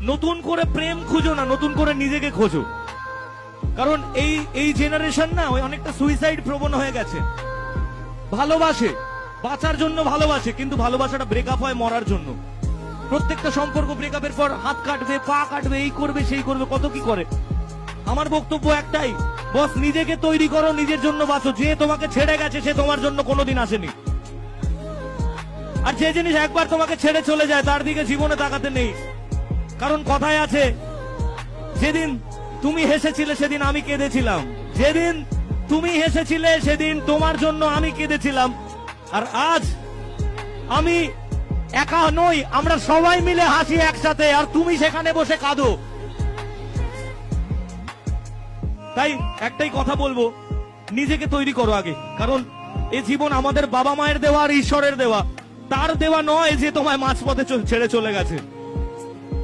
নতুন করে প্রেম খুঁজো না, নতুন করে নিজেকে খোঁজো। কারণ এই জেনারেশন না ওই অনেকটা সুইসাইড প্রবণ হয়ে গেছে। ভালোবাসে, বাঁচার জন্য ভালোবাসে, কিন্তু ভালোবাসাটা ব্রেকআপ হয় মরার জন্য। প্রত্যেকটা সম্পর্ক ব্রেকআপের পর হাত কাটবে, পা কাটবে, এই করবে সেই করবে, কত কি করে। আমার বক্তব্য একটাই, বস নিজেকে তৈরি করো, নিজের জন্য বাঁচো। যে তোমাকে ছেড়ে গেছে সে তোমার জন্য কোনোদিন আসেনি। আর যে জিনিস একবার তোমাকে ছেড়ে চলে যায় তার দিকে জীবনে তাকাতে নেই। কারণ কথায় আছে, যেদিন তুমি হেসেছিলে সেদিন আমি কেঁদেছিলাম, যেদিন তুমি হেসেছিলে সেদিন তোমার জন্য আমি কেঁদেছিলাম। আর আজ আমি একা নই, আমরা সবাই মিলে হাসি একসাথে, আর তুমি সেখানে বসে কাঁদো। তাই একটাই কথা বলবো, নিজেকে তৈরি করো আগে। কারণ এ জীবন আমাদের বাবা মায়ের দেওয়া আর ঈশ্বরের দেওয়া, তার দেওয়া নয় যে তোমায় মাঝপথে ছেড়ে চলে গেছে।